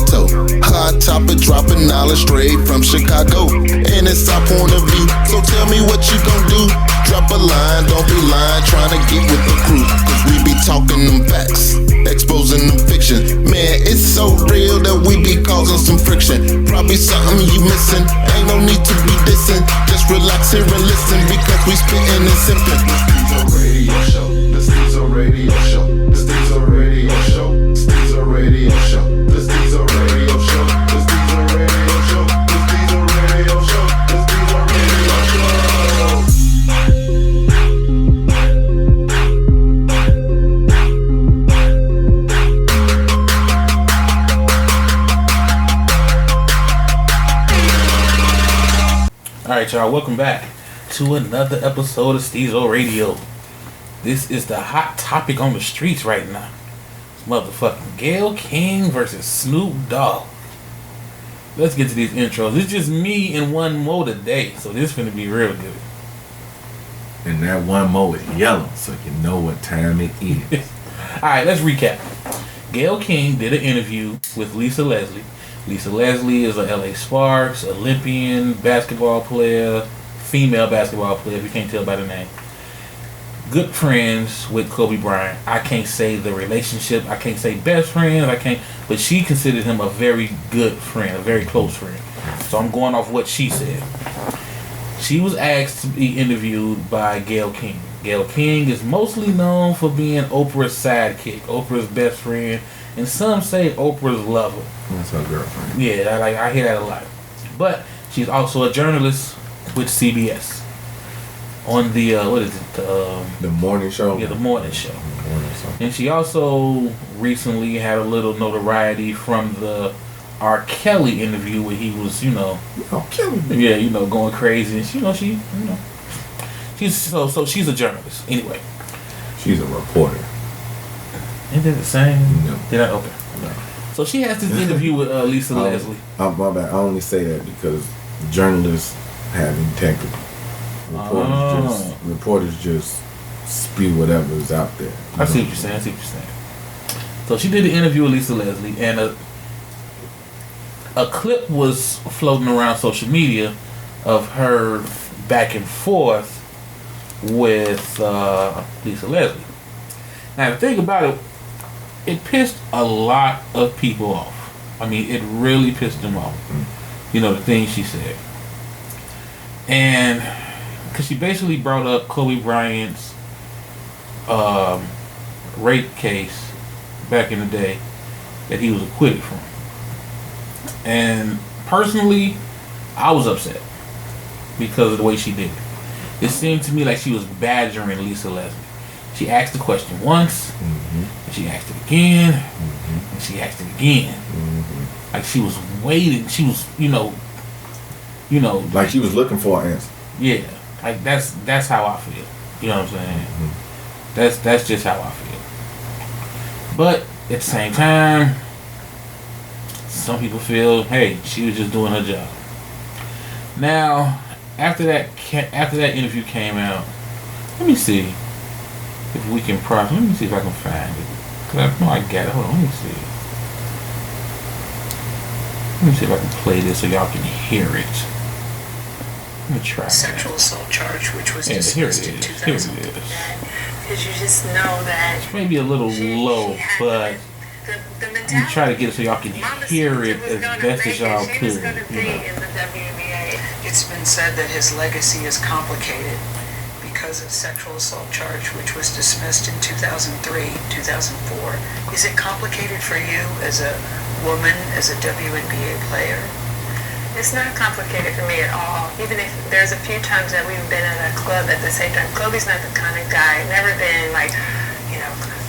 toe. Hot topic, dropping knowledge straight from Chicago. And it's our point of view, so tell me what you gon' do. Drop a line, don't be lying, trying to get with the crew. Cause we be talking them facts, exposing them fiction. Man, it's so real that we be causing some friction. Probably something you missing, ain't no need to be dissing. Just relax here and listen, because we spittin' and sippin'. The Stezo Radio Show, the Stezo Radio Show, the Stezo Radio Show, the Stezo Radio Show, the Stezo Radio Show, the Stezo Radio Show, the Stezo Radio Show. Alright, y'all, welcome back to another episode of Stezo Radio. This is the hot topic on the streets right now. It's motherfucking Gayle King versus Snoop Dogg. Let's get to these intros. It's just me and one mo today, so this is gonna be real good. And that one mo is yellow, so you know what time it is. Alright, let's recap. Gayle King did an interview with Lisa Leslie. Lisa Leslie is a LA Sparks, Olympian basketball player, female basketball player, if you can't tell by the name. Good friends with Kobe Bryant. I can't say the relationship, I can't say best friends, but she considered him a very good friend, a very close friend. So I'm going off what she said. She was asked to be interviewed by Gayle King. Gayle King is mostly known for being Oprah's sidekick, Oprah's best friend, and some say Oprah's lover. That's her girlfriend. Yeah, I hear that a lot. But she's also a journalist with CBS. On the, what is it? The morning show? Yeah, the morning show. And she also recently had a little notoriety from the R. Kelly interview where he was, going crazy. And she's so she's a journalist. Anyway. She's a reporter. Isn't that the same? No. Okay. No. So she has this interview with Lisa Leslie. My bad. I only say that because journalists have integrity. Reporters just spew whatever's out there. I see what you're saying. So she did the interview with Lisa Leslie, and a clip was floating around social media of her back and forth with Lisa Leslie. Now the thing about it, it pissed a lot of people off. I mean, it really pissed them off. You know, the things she said. And because she basically brought up Kobe Bryant's rape case back in the day that he was acquitted from. And personally, I was upset because of the way she did it. It seemed to me like she was badgering Lisa Leslie. She asked the question once, and she asked it again, and she asked it again. Like she was waiting. She was, like she was looking for an answer. Yeah. Like that's how I feel. You know what I'm saying? That's just how I feel. But at the same time, some people feel, hey, she was just doing her job. Now, after that interview came out, let me see if we can process. Let me see if I can find it. Cause I know I got it. Hold on, let me see. Let me see if I can play this so y'all can hear it. Let me try. Sexual assault charge, which was dismissed in 2000. Because you just know that it's maybe a little low, but let me try to get it so y'all can hear it as best as y'all could. It's been said that his legacy is complicated because of sexual assault charge, which was dismissed in 2003, 2004. Is it complicated for you as a woman, as a WNBA player? It's not complicated for me at all. Even if there's a few times that we've been at a club at the same time. Kobe's not the kind of guy, never been like,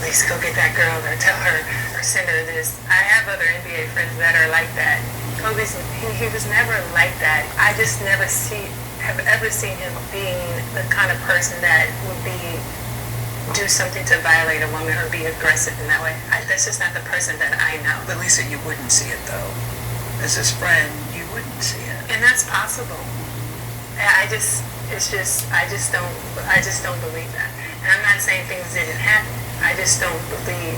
let's go get that girl or tell her or send her this. I have other NBA friends that are like that. He was never like that. I just have ever seen him being the kind of person that would do something to violate a woman or be aggressive in that way. That's just not the person that I know. But Lisa, you wouldn't see it though. As his friend, you wouldn't see it. And that's possible. I just don't believe that. And I'm not saying things didn't happen. I just don't believe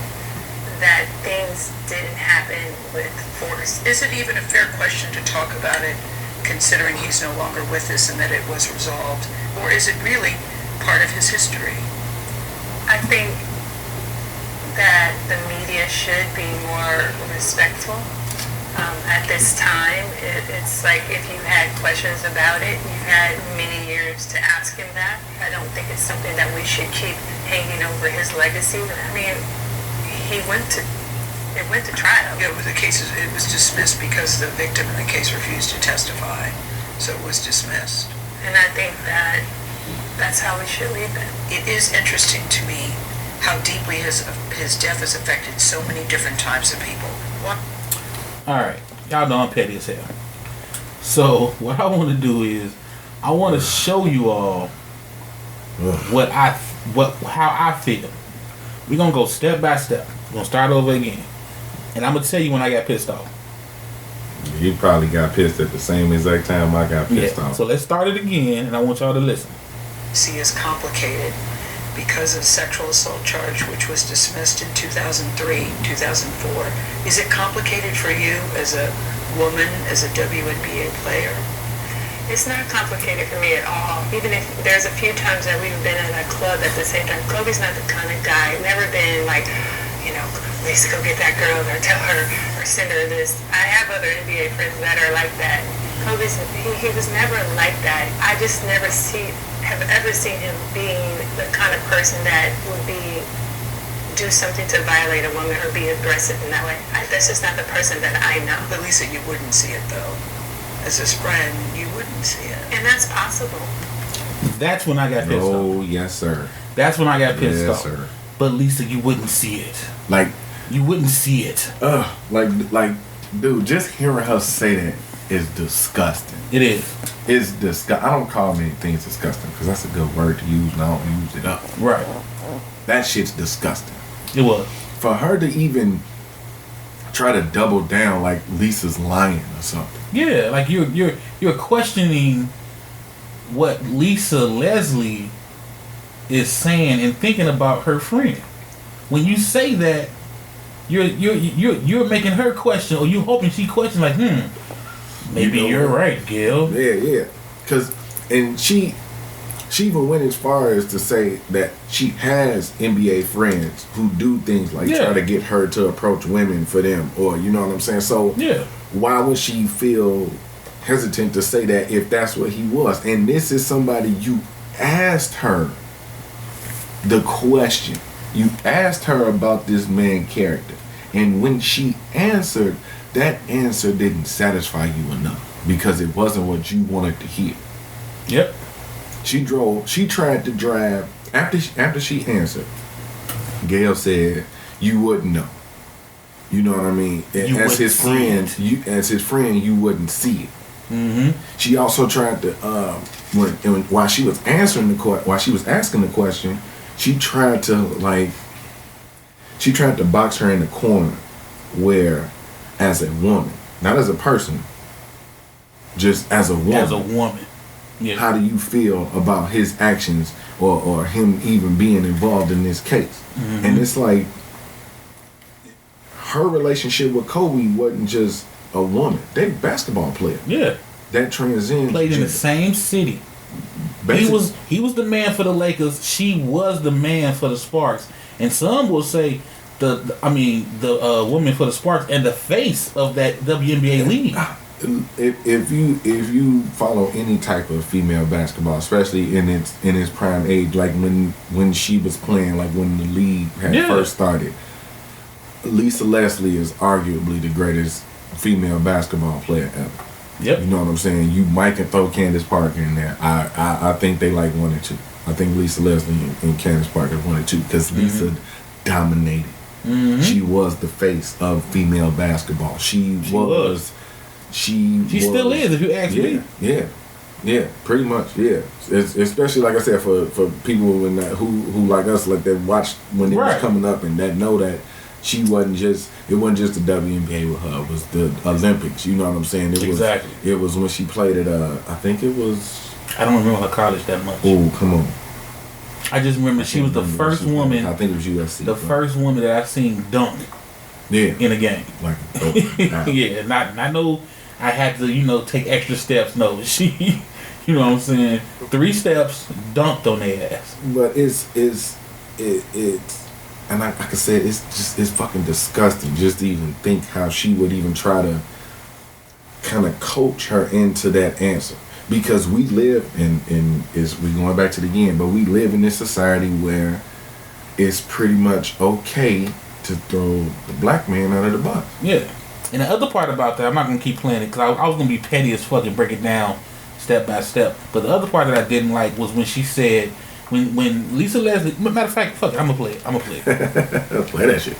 that things didn't happen with force. Is it even a fair question to talk about it, considering he's no longer with us and that it was resolved? Or is it really part of his history? I think that the media should be more respectful. At this time, it's like if you had questions about it, you had many years to ask him that. I don't think it's something that we should keep hanging over his legacy. I mean, it went to trial. Yeah, with the cases, it was dismissed because the victim in the case refused to testify, so it was dismissed. And I think that's how we should leave it. It is interesting to me how deeply his death has affected so many different types of people. Alright, y'all know I'm petty as hell. So, what I want to do is, I want to show you all how I feel. We're going to go step by step. We're going to start over again. And I'm going to tell you when I got pissed off. You probably got pissed at the same exact time I got pissed off. So let's start it again, and I want y'all to listen. See, is complicated because of sexual assault charge, which was dismissed in 2003, 2004. Is it complicated for you as a woman, as a WNBA player? It's not complicated for me at all. Even if there's a few times that we've been at a club at the same time. Kobe's not the kind of guy, never been like, Lisa, go get that girl, or tell her, or send her this. I have other NBA friends that are like that. Kobe's, he was never like that. I just never have ever seen him being the kind of person that would do something to violate a woman or be aggressive in that way. That's just not the person that I know. But Lisa, you wouldn't see it though. As his friend, you wouldn't see it. And that's possible. That's when I got pissed off. Oh, yes, sir. That's when I got pissed off. Yes, sir. But Lisa, you wouldn't see it. Like, you wouldn't see it. Like, dude, just hearing her say that is disgusting. It is. It's disgusting. I don't call many things disgusting because that's a good word to use and I don't use it up. Right. That shit's disgusting. It was. For her to even try to double down like Lisa's lying or something. Yeah, like you're questioning what Lisa Leslie is saying and thinking about her friend. When you say that, you're making her question, or you hoping she questions like, maybe you're right, Gayle. Yeah. And she even went as far as to say that she has NBA friends who do things like try to get her to approach women for them, or you know what I'm saying. So why would she feel hesitant to say that if that's what he was? And this is somebody you asked her the question. You asked her about this man character, and when she answered, that answer didn't satisfy you enough because it wasn't what you wanted to hear. Yep. She tried to drive after she answered. Gayle said, "You wouldn't know." You know what I mean? As his friend, you wouldn't see it. Mm-hmm. She also tried to while she was asking the question, she tried to box her in the corner where, as a woman, not as a person, just as a woman. As a woman. Yeah. How do you feel about his actions or him even being involved in this case? Mm-hmm. And it's like her relationship with Kobe wasn't just a woman. They were basketball player. Yeah. That transcends. Played in the same city. He was the man for the Lakers. She was the man for the Sparks. And some will say the woman for the Sparks and the face of that WNBA league. If you follow any type of female basketball, especially in its prime age, like when she was playing, like when the league had first started, Lisa Leslie is arguably the greatest female basketball player ever. Yep. You know what I'm saying? You might can throw Candace Parker in there. I think they like 1 and 2. I think Lisa Leslie and Candace Parker 1 and 2 because Lisa dominated. Mm-hmm. She was the face of female basketball. She was. She still is, if you ask me. Yeah, pretty much. Yeah, especially like I said for people who like us, like that watched when it was coming up and that know that she wasn't just. It wasn't just the WNBA with her. It was the Olympics. You know what I'm saying? It was when she played at. I think it was. I don't remember her college that much. Oh, come on. I just remember she was the first woman. I think it was USC. The first woman that I've seen dunk in a game. Like, yeah, not no. I had to take extra steps. No, she, you know what I'm saying. 3 steps, dunked on their ass. But it's and like I said, it's fucking disgusting just to even think how she would even try to kind of coach her into that answer. Because we live we going back to the again, but we live in this society where it's pretty much okay to throw the black man out of the bus. Yeah. And the other part about that, I'm not going to keep playing it because I was going to be petty as fuck and break it down step by step. But the other part that I didn't like was when she said, when Lisa Leslie, matter of fact, fuck it, I'm going to play it. Play that shit.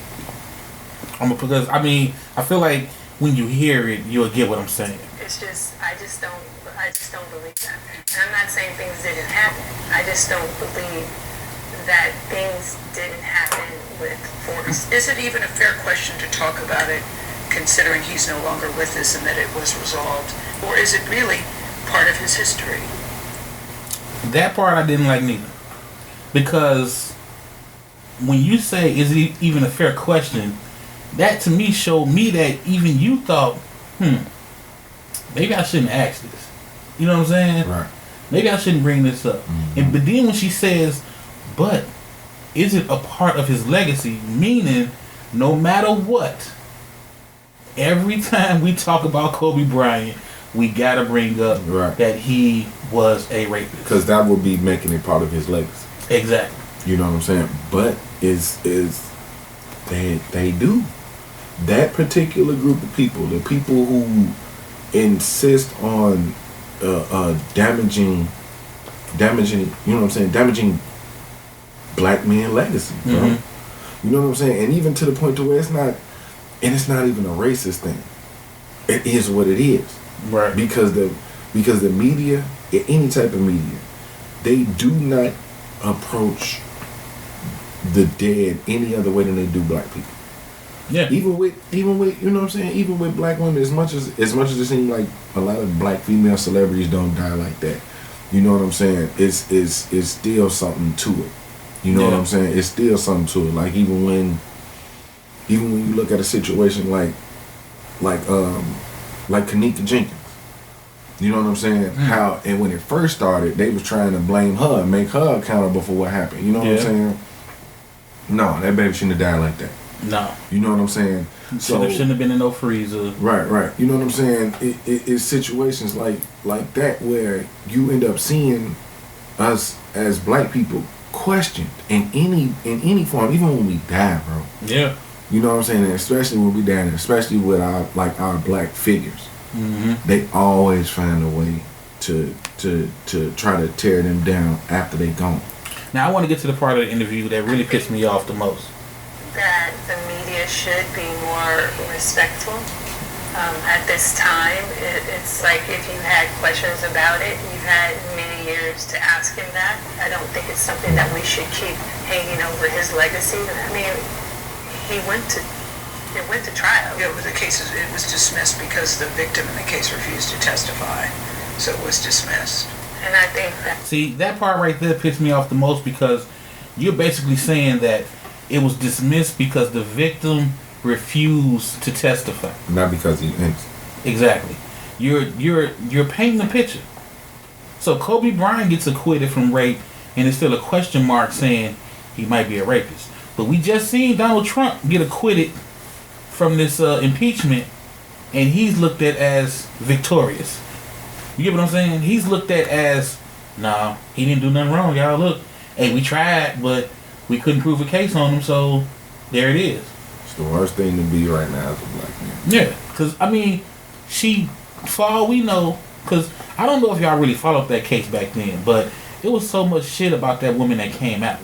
Because, I mean, I feel like when you hear it, you'll get what I'm saying. It's just, I just don't believe that. And I'm not saying things didn't happen. I just don't believe that things didn't happen with force. Is it even a fair question to talk about it, considering he's no longer with us and that it was resolved? Or is it really part of his history? That part I didn't like neither. Because when you say, is it even a fair question, that to me showed me that even you thought, maybe I shouldn't ask this. You know what I'm saying? Right. Maybe I shouldn't bring this up. Mm-hmm. But then when she says, but is it a part of his legacy? Meaning, no matter what, every time we talk about Kobe Bryant, we gotta bring up that he was a rapist. Because that would be making it part of his legacy. Exactly. You know what I'm saying? But they do. That particular group of people, the people who insist on damaging, you know what I'm saying, damaging black men legacy, bro. Mm-hmm. You know what I'm saying? And even to the point to where it's not even a racist thing. It is what it is. Right. Because the media, any type of media, they do not approach the dead any other way than they do black people. Yeah. Even with you know what I'm saying, even with black women, as much as it seems like a lot of black female celebrities don't die like that. You know what I'm saying? It's still something to it. You know what I'm saying? It's still something to it. Like even when you look at a situation like Kanika Jenkins. You know what I'm saying? How, and when it first started, they was trying to blame her and make her accountable for what happened. You know what I'm saying? No, that baby shouldn't have died like that. No. You know what I'm saying? Shouldn't have been in no freezer. Right. You know what I'm saying? It's situations like that where you end up seeing us as black people questioned in any form, even when we die, bro. Yeah. You know what I'm saying? And especially when we die, and especially with our black figures. Mm-hmm. They always find a way to try to tear them down after they gone. Now I want to get to the part of the interview that really pissed me off the most. That the media should be more respectful. At this time, it's like if you had questions about it, you've had many years to ask him that. I don't think it's something that we should keep hanging over his legacy. I mean, it went to trial. Yeah, but it was dismissed because the victim in the case refused to testify, so it was dismissed. And I think that... See, that part right there pissed me off the most because you're basically saying that it was dismissed because the victim refused to testify. Not because he innocent. Exactly. You're painting a picture. So Kobe Bryant gets acquitted from rape, and it's still a question mark saying he might be a rapist. But we just seen Donald Trump get acquitted from this impeachment, and he's looked at as victorious. You get what I'm saying? He's looked at as, nah, he didn't do nothing wrong, y'all. Look, hey, we tried, but we couldn't prove a case on him, so there it is. It's the worst thing to be right now as a black man. Yeah, because, I mean, she, for all we know, because I don't know if y'all really followed that case back then, but it was so much shit about that woman that came out.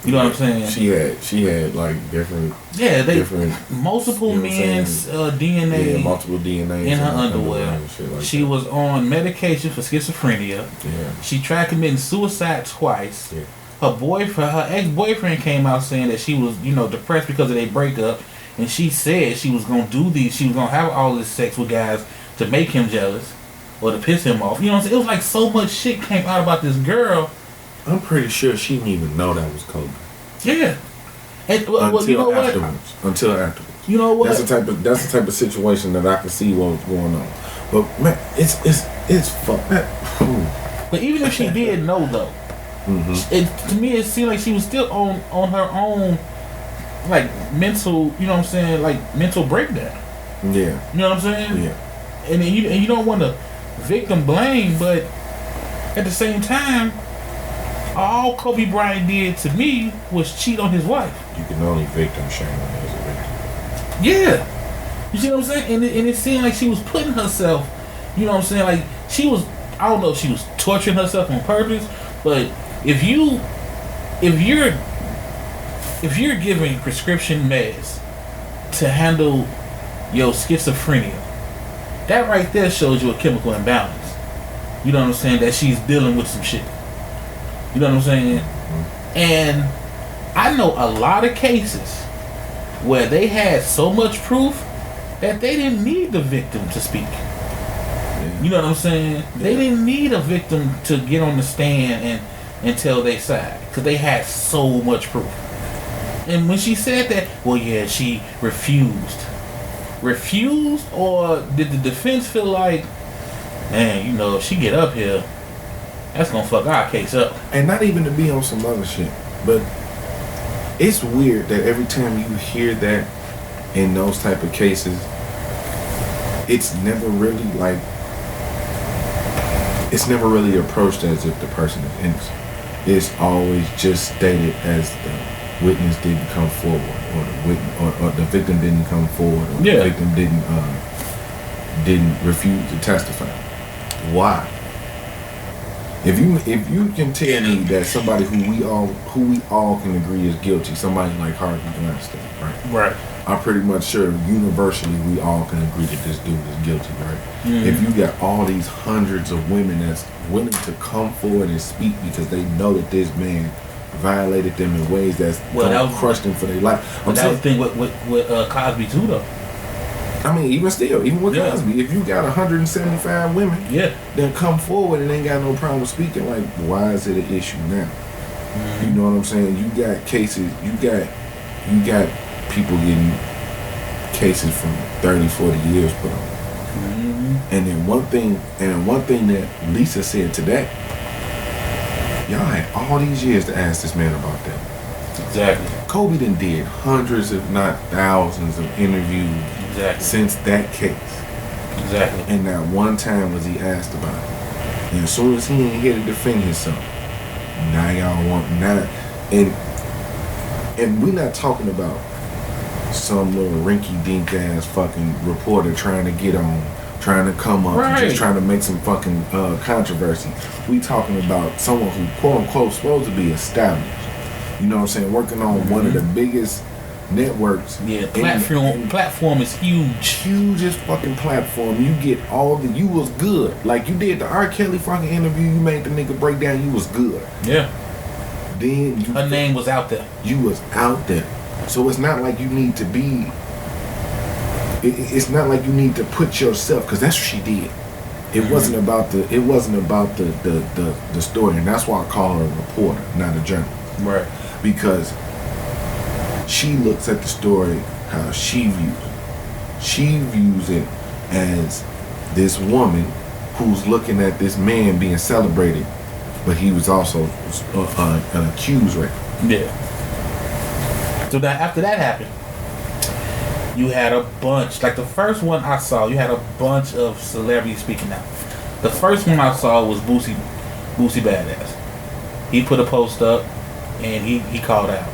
You know what I'm saying? She had like different. Yeah, different, multiple men's DNA. Yeah, multiple DNA in her underwear. Like she was on medication for schizophrenia. Yeah. She tried committing suicide twice. Yeah. Her ex-boyfriend came out saying that she was, depressed because of their breakup, and she said she was gonna she was gonna have all this sex with guys to make him jealous or to piss him off. You know what I'm saying? It was like so much shit came out about this girl. I'm pretty sure she didn't even know that was Kobe. Yeah. And, Until afterwards. You know what? That's the type of situation that I can see what was going on. But man, it's fuck that. But even if she did know though, to me it seemed like she was still on her own, like mental. You know what I'm saying? Like mental breakdown. Yeah. You know what I'm saying? Yeah. And you don't want to victim blame, but at the same time, all Kobe Bryant did to me was cheat on his wife. You can only victim shame when there's a victim. Yeah. You see what I'm saying? And it seemed like she was putting herself, you know what I'm saying? Like she was, I don't know if she was torturing herself on purpose, but if you're giving prescription meds to handle your schizophrenia, that right there shows you a chemical imbalance. You know what I'm saying? That she's dealing with some shit. You know what I'm saying? And I know a lot of cases where they had so much proof that they didn't need the victim to speak. You know what I'm saying? They didn't need a victim to get on the stand and tell their side because they had so much proof. And when she said that, well, yeah, she refused. Refused, or did the defense feel like, man, you know, if she get up here, that's gonna fuck our case up? And not even to be on some other shit, but it's weird that every time you hear that in those type of cases, it's never really approached as if the person is innocent. It's always just stated as the witness didn't come forward, or the victim didn't come forward, or the victim didn't refuse to testify. Why? If you can tell me that somebody who we all can agree is guilty, somebody like Harvey Weinstein, right? I'm pretty much sure universally we all can agree that this dude is guilty, right? If you got all these hundreds of women that's willing to come forward and speak because they know that this man violated them in ways that crushed them for their life. But that was the thing with Cosby too, though. I mean, even with Cosby, if you got 175 women that come forward and ain't got no problem speaking, like, why is it an issue now? You know what I'm saying? You got cases, you got people getting cases from 30, 40 years put on. And then one thing that Lisa said today, y'all had all these years to ask this man about that. Exactly. Kobe did hundreds, if not thousands, of interviews since that case. Exactly. And not one time was he asked about it. And as soon as he ain't here to defend himself, now y'all want and we're not talking about some little rinky-dink ass fucking reporter trying to get on, trying to come up, and just trying to make some fucking controversy. We talking about someone who quote-unquote supposed to be established. You know what I'm saying? Working on one of the biggest networks. Yeah, platform is huge. Hugest fucking platform. You get you was good. Like you did the R. Kelly fucking interview, you made the nigga break down, you was good. Yeah. Then her name was out there. You was out there. So it's not like you need to be it's not like you need to put yourself, because that's what she did. It wasn't about the story, and that's why I call her a reporter, not a journalist. Right. Because she looks at the story how she views it. She views it as this woman who's looking at this man being celebrated, but he was also an accused rapist. Yeah. So that after that happened, you had a bunch, like the first one I saw, you had a bunch of celebrities speaking out. The first one I saw was Boosie Badass. He put a post up and he called out.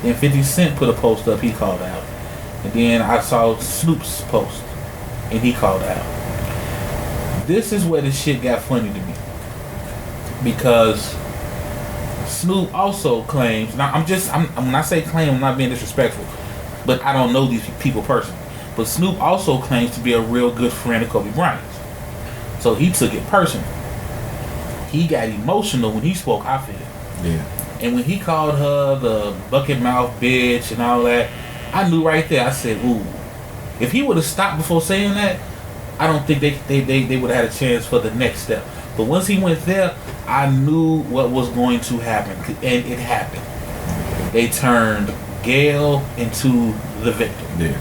Then 50 Cent put a post up, he called out. And then I saw Snoop's post and he called out. This is where the shit got funny to me. Because Snoop also claims, now when I say claim, I'm not being disrespectful, but I don't know these people personally. But Snoop also claims to be a real good friend of Kobe Bryant. So he took it personal. He got emotional when he spoke, I feel. Yeah. And when he called her the bucket mouth bitch and all that, I knew right there, I said, ooh. If he would have stopped before saying that, I don't think they would have had a chance for the next step. But once he went there, I knew what was going to happen. And it happened. They turned Gayle into the victim. Yeah.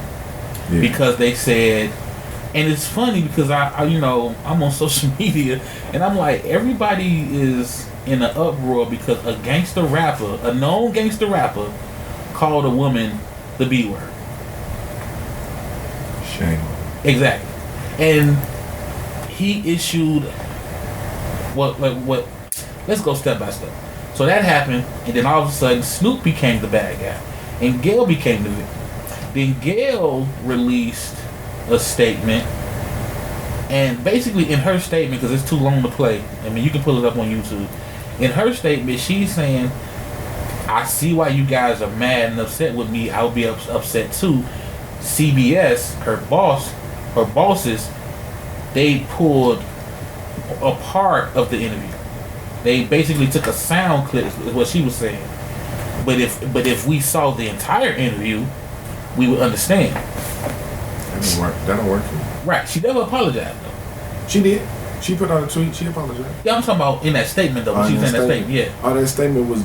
Because they said, and it's funny because I you know, I'm on social media and I'm like, everybody is in an uproar because a gangster rapper, a known gangster rapper, called a woman the B word. Shame. Exactly. And he issued what let's go step by step. So that happened, and then all of a sudden Snoop became the bad guy and Gayle became the victim. Then Gayle released a statement, and basically in her statement, because it's too long to play, I mean you can pull it up on YouTube. In her statement, she's saying, I see why you guys are mad and upset with me. I'll be upset too. CBS, her bosses, they pulled a part of the interview. They basically took a sound clip, is what she was saying. But if we saw the entire interview, we would understand. That don't work for me. Right. She never apologized though. She did. She put out a tweet. She apologized. Yeah, I'm talking about in that statement though. She was in that statement. Yeah. Oh, that statement was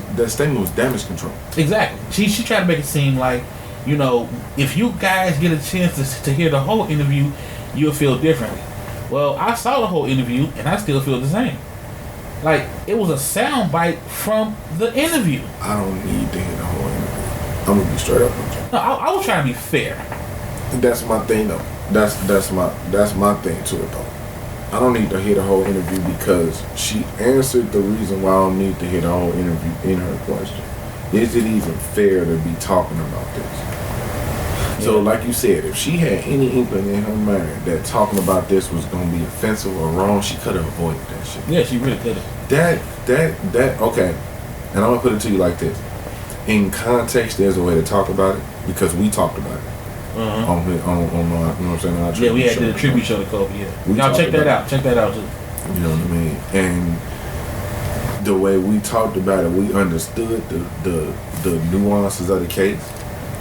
damage control. Exactly. She tried to make it seem like, you know, if you guys get a chance to hear the whole interview, you'll feel differently. Well, I saw the whole interview and I still feel the same. Like, it was a sound bite from the interview. I don't need to hear the whole interview. I'm gonna be straight up with you. No, I was trying to be fair. That's my thing though. That's my thing to it though. I don't need to hear the whole interview because she answered the reason why I don't need to hear the whole interview in her question. Is it even fair to be talking about this? Yeah. So like you said, if she had any inkling in her mind that talking about this was going to be offensive or wrong, she could have avoided that shit. Yeah, she really could have. That, okay. And I'm going to put it to you like this. In context, there's a way to talk about it because we talked about it. On you know what I'm saying? Yeah, we had the tribute show to Kobe. Yeah, y'all check that out. Check that out too. You know what I mean? And the way we talked about it, we understood the nuances of the case.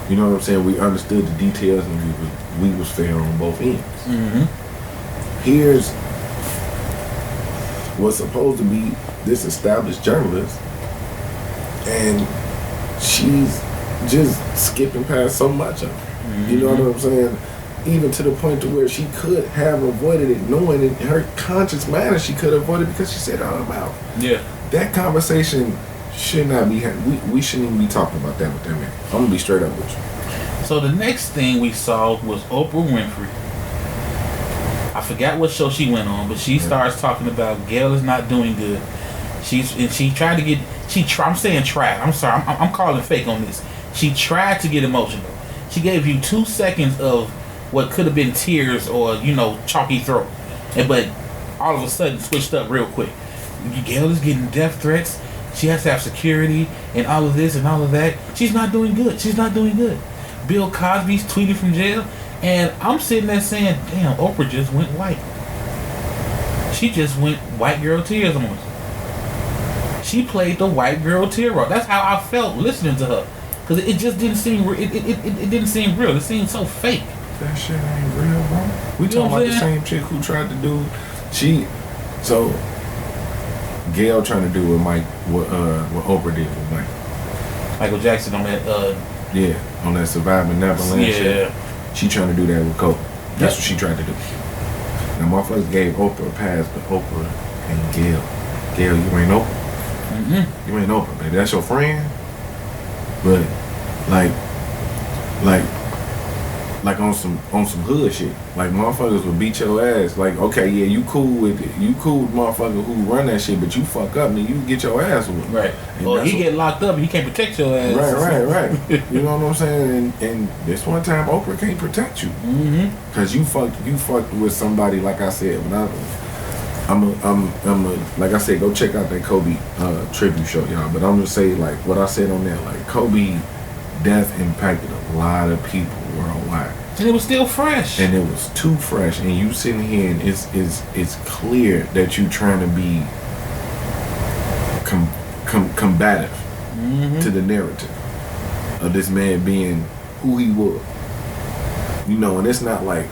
You know what I'm saying? We understood the details, and we was fair on both ends. Mm-hmm. Here's what's supposed to be this established journalist, and she's just skipping past so much of it. You know what I'm saying? Even to the point to where she could have avoided it, knowing in her conscious manner she could avoid it because she said it out of her mouth. Yeah. That conversation should not be we shouldn't even be talking about that with that man. I'm gonna be straight up with you. So the next thing we saw was Oprah Winfrey. I forgot what show she went on, but she starts talking about Gayle is not doing good. She tried to get I'm saying tried. I'm sorry. I'm calling fake on this. She tried to get emotional. She gave you 2 seconds of what could have been tears or, you know, chalky throat. But all of a sudden switched up real quick. Gayle is getting death threats. She has to have security and all of this and all of that. She's not doing good. She's not doing good. Bill Cosby's tweeting from jail. And I'm sitting there saying, damn, Oprah just went white. She just went white girl tears almost. She played the white girl tear role. That's how I felt listening to her. Because it just didn't seem it didn't seem real. It seemed so fake. That shit ain't real, bro. We talking about the same chick who tried to do. So Gayle trying to do what Oprah did with Michael Jackson on that. On that Surviving Neverland shit. She trying to do that with Kobe. That's what she tried to do. Now motherfuckers gave Oprah a pass, but Oprah and Gayle, you ain't Oprah. Mm-hmm. You ain't Oprah, baby. That's your friend. But like on some hood shit. Like motherfuckers would beat your ass. Like, okay, yeah, you cool with it. You cool with motherfucker who run that shit, but you fuck up and you get your ass whooped. Right. Well, he get locked up and he can't protect your ass. Right. You know what I'm saying? And this one time Oprah can't protect you. Mm-hmm. Cause you fucked with somebody, like I said, when I'm like I said, go check out that Kobe tribute show, y'all. But I'm gonna say like what I said on there, like Kobe death impacted a lot of people worldwide. And it was still fresh. And it was too fresh. And you sitting here and it's clear that you trying to be combative to the narrative of this man being who he was. You know, and it's not like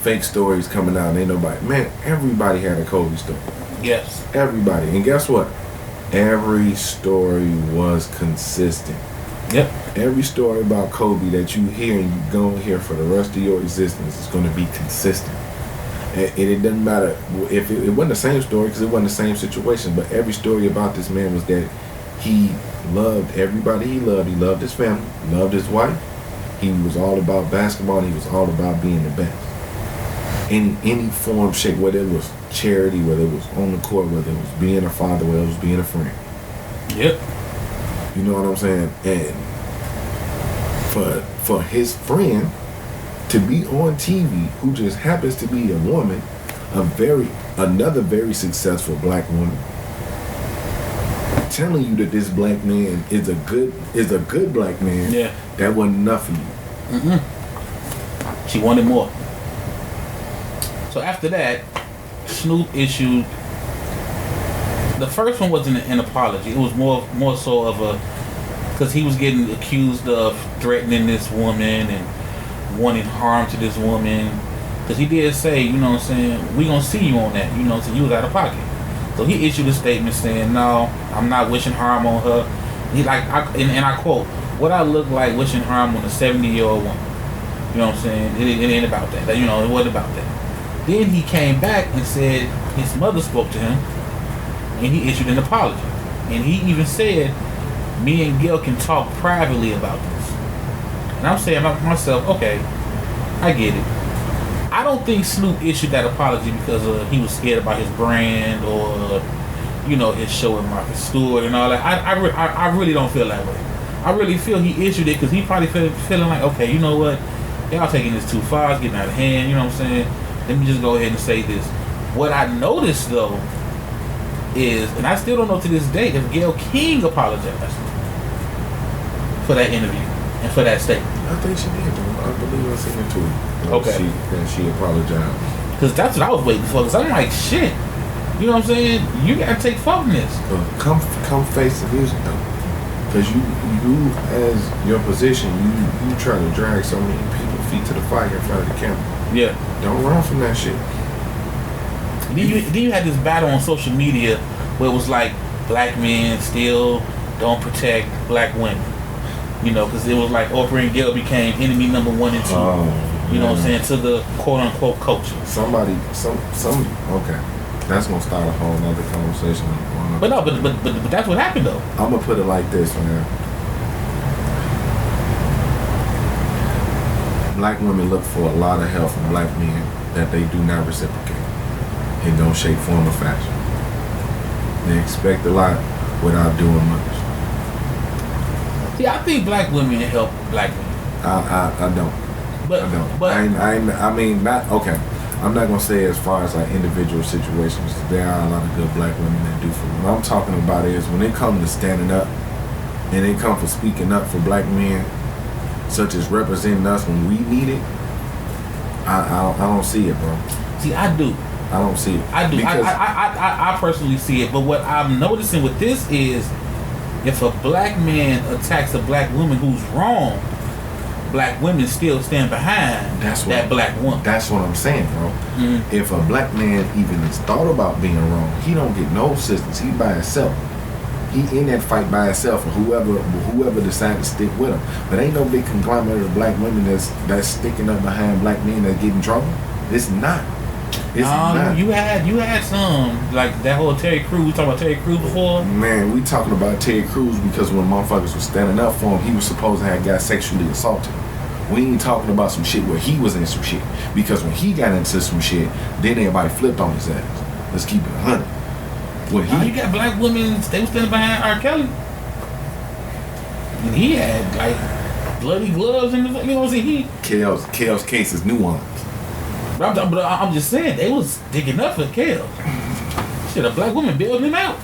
fake stories coming out. Ain't nobody. Man, everybody had a Kobe story. Yes. Everybody. And guess what? Every story was consistent. Yep. Every story about Kobe that you hear and you go and hear for the rest of your existence is going to be consistent. And it doesn't matter if it wasn't the same story because it wasn't the same situation, but every story about this man was that he loved everybody he loved. He loved his family, loved his wife. He was all about basketball and he was all about being the best. Any form, shape, whether it was charity, whether it was on the court, whether it was being a father, whether it was being a friend. Yep. You know what I'm saying? And for his friend to be on TV, who just happens to be a woman, another very successful black woman, telling you that this black man is a good black man, yeah, that wasn't enough for you. Mm-hmm. She wanted more. So after that, Snoop issued. The first one wasn't an apology. It was more so of a, because he was getting accused of threatening this woman and wanting harm to this woman. Because he did say, you know what I'm saying, we gonna see you on that. You know what I'm saying, you was out of pocket. So he issued a statement saying, no, I'm not wishing harm on her. He and I quote, what I look like wishing harm on a 70-year-old woman. You know what I'm saying? It ain't about that. You know, it wasn't about that. Then he came back and said his mother spoke to him and he issued an apology. And he even said, me and Gayle can talk privately about this. And I'm saying to myself, okay, I get it. I don't think Snoop issued that apology because he was scared about his brand or, you know, his show and Martha Stewart and all that. I really don't feel that way. I really feel he issued it because he probably feeling like, okay, you know what, y'all taking this too far, it's getting out of hand, you know what I'm saying? Let me just go ahead and say this. What I noticed though is, and I still don't know to this day, if Gayle King apologized for that interview and for that statement. I think she did, though. I believe I seen it too. Okay. She apologized. Because that's what I was waiting for. Because I'm like, shit. You know what I'm saying? You gotta take fuck from this. Come face the music though. Because you as your position, you try to drag so many people's feet to the fire in front of the camera. Yeah. Don't run from that shit. Then you had this battle on social media where it was like black men still don't protect black women. You know, because it was like Oprah and Gayle became enemy number 1 and 2. You know what I'm saying? To the quote unquote culture. Some okay. That's gonna start a whole nother conversation. But no, but that's what happened though. I'm gonna put it like this, man. Black women look for a lot of help from black men that they do not reciprocate in no shape, form, or fashion. They expect a lot without doing much. See, I think black women help black men. I don't. But I don't. I mean, not okay. I'm not gonna say as far as like individual situations. There are a lot of good black women that do for me. What I'm talking about is when it comes to standing up, and they come for speaking up for black men, such as representing us when we need it. I don't see it, bro. See, I do. I don't see it. I do. I personally see it. But what I'm noticing with this is, if a black man attacks a black woman who's wrong, black women still stand behind that black woman. That's what I'm saying, bro. Mm-hmm. If a black man even has thought about being wrong, he don't get no assistance. He by himself. He in that fight by himself, or whoever decided to stick with him. But ain't no big conglomerate of black women that's sticking up behind black men that get in trouble. It's not. It's not. You had some, like that whole Terry Crews. We talked about Terry Crews before. Man, we talking about Terry Crews because when motherfuckers was standing up for him, he was supposed to have got sexually assaulted. We ain't talking about some shit where he was in some shit. Because when he got into some shit, then everybody flipped on his ass. Let's keep it 100. You got black women, they was standing behind R. Kelly. And he had like bloody gloves and you know what I'm saying? Kale's case is nuanced. But I'm just saying, they was sticking up for Kale. Shit, a black woman bailed him out.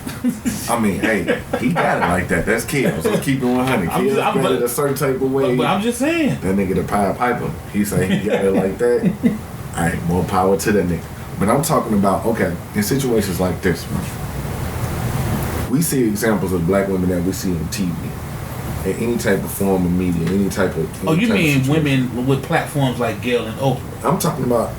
I mean, hey, he got it like that. That's Kale. So keep it 100. Kale's got it a certain type of way. But I'm just saying. That nigga the Piper. He say he got it like that. Alright, more power to that nigga. But I'm talking about, okay, in situations like this, we see examples of black women that we see on TV. In any type of form of media, any type of... you mean women with platforms like Gayle and Oprah? I'm talking about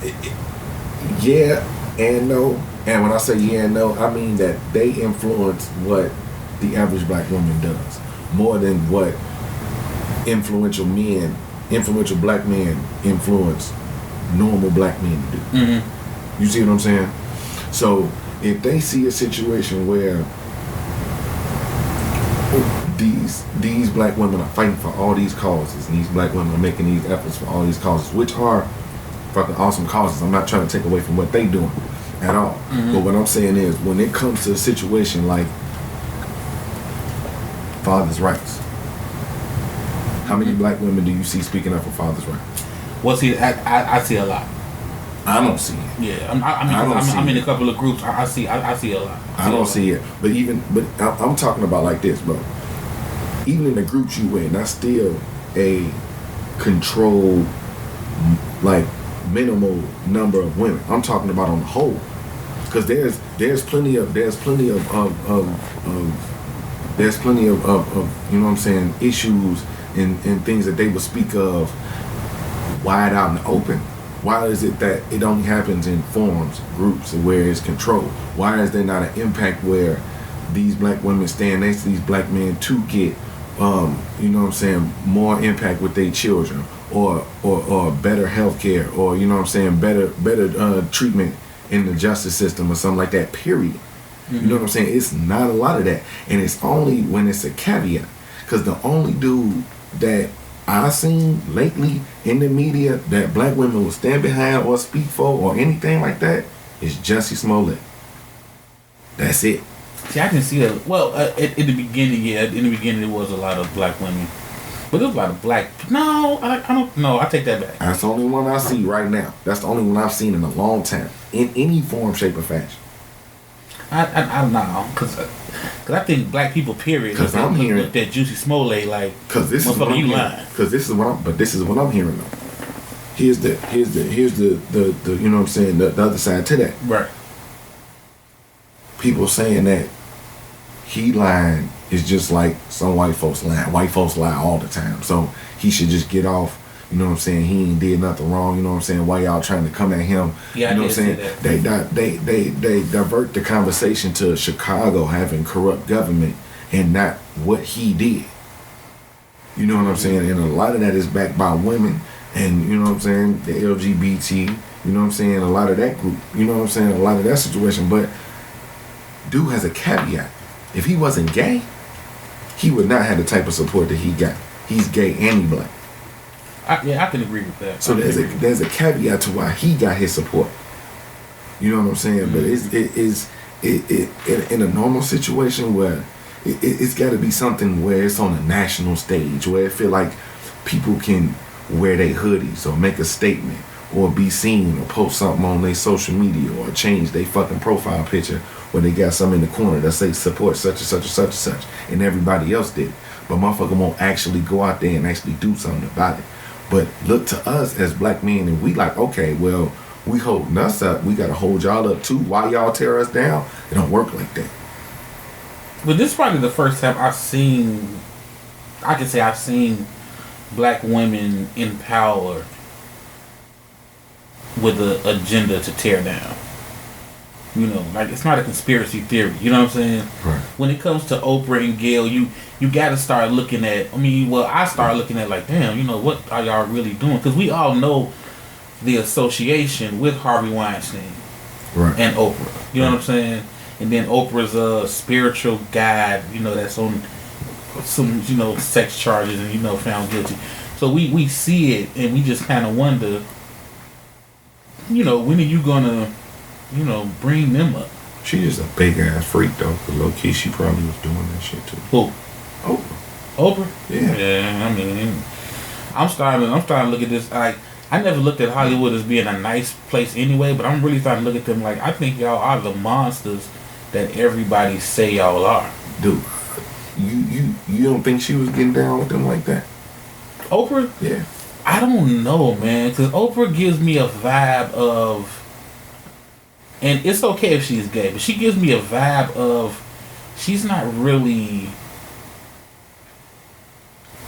yeah and no. And when I say yeah and no, I mean that they influence what the average black woman does more than what influential black men influence normal black men to do. Mm-hmm. You see what I'm saying? So if they see a situation where these black women are fighting for all these causes, and these black women are making these efforts for all these causes, which are fucking awesome causes. I'm not trying to take away from what they doing at all. Mm-hmm. But what I'm saying is, when it comes to a situation like father's rights, how many black women do you see speaking up for father's rights? Well, see, I see a lot. I don't see it. Yeah, I'm in a couple of groups. I see a lot. I don't see it. But I'm talking about like this, bro. Even in the groups you in, that's still a controlled, like, minimal number of women. I'm talking about on the whole, because there's plenty of you know what I'm saying, issues and things that they would speak of wide out in the open. Why is it that it only happens in forums, groups, where it's controlled? Why is there not an impact where these black women stand next to these black men to get, you know what I'm saying, more impact with their children, or better health care, or, you know what I'm saying, better treatment in the justice system or something like that, period. Mm-hmm. You know what I'm saying? It's not a lot of that. And it's only when it's a caveat. Because the only dude that I seen lately in the media that black women will stand behind or speak for or anything like that is Jussie Smollett. That's it. See, I can see that. Well, in the beginning, it was a lot of black women, but there's a lot of black. No, I don't know. I take that back. That's the only one I see right now. That's the only one I've seen in a long time, in any form, shape, or fashion. I don't know, because I think black people, period. Because I'm hearing that Jussie Smollett, like, because this is what I'm hearing. Because this is what I'm hearing though. Here's the you know what I'm saying, the other side to that. Right. People saying that he lying is just like some white folks lying. White folks lie all the time, so he should just get off. You know what I'm saying? He ain't did nothing wrong. You know what I'm saying? Why y'all trying to come at him? Yeah, you know what I'm saying? They divert the conversation to Chicago having corrupt government and not what he did. You know what I'm saying? And a lot of that is backed by women and, you know what I'm saying, the LGBT, you know what I'm saying, a lot of that group. You know what I'm saying? A lot of that situation. But dude has a caveat. If he wasn't gay, he would not have the type of support that he got. He's gay and he black. I can agree with that. So there's a caveat to why he got his support. You know what I'm saying? Mm-hmm. But it in a normal situation where it's got to be something where it's on a national stage, where it feel like people can wear their hoodies or make a statement or be seen or post something on their social media or change their fucking profile picture where they got something in the corner that say support such and such and such and such, and everybody else did. But motherfucker won't actually go out there and actually do something about it. But look to us as black men, and we like, okay, well, we holding us up. We got to hold y'all up too. Why y'all tear us down? It don't work like that. But this is probably the first time I've seen black women in power with an agenda to tear down. You know, like, it's not a conspiracy theory. You know what I'm saying? Right. When it comes to Oprah and Gayle, you got to start looking at, I start looking at, like, damn, you know, what are y'all really doing? Because we all know the association with Harvey Weinstein, right, and Oprah. You know what I'm saying? And then Oprah's spiritual guide, you know, that's on some, you know, sex charges and, you know, found guilty. So we see it and we just kind of wonder, you know, when are you gonna, you know, bring them up? She is a big ass freak though. Cause low key, she probably was doing that shit too. Who? Oprah. Yeah. Yeah. I mean, I'm starting to look at this. Like, I never looked at Hollywood as being a nice place anyway, but I'm really starting to look at them like, I think y'all are the monsters that everybody say y'all are. Dude, you don't think she was getting down with them like that? Oprah? Yeah. I don't know, man, because Oprah gives me a vibe of, and it's okay if she's gay, but she gives me a vibe of, she's not really,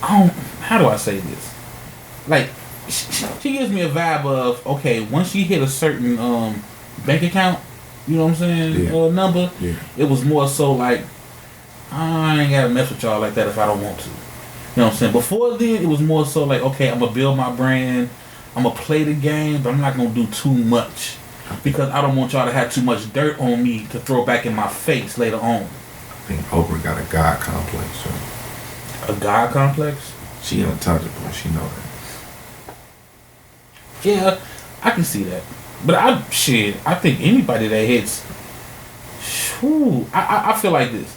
how do I say this? Like, she gives me a vibe of, okay, once she hit a certain bank account, you know what I'm saying, yeah, number, yeah, it was more so like, I ain't gotta mess with y'all like that if I don't want to. know what I'm saying? Before then, it was more so like, okay, I'm gonna build my brand, I'm gonna play the game, but I'm not gonna do too much because I don't want y'all to have too much dirt on me to throw back in my face later on. I think Oprah got a God complex. So. A God complex? She untouchable. She know that. Yeah, I can see that. But I think anybody that hits, I feel like this.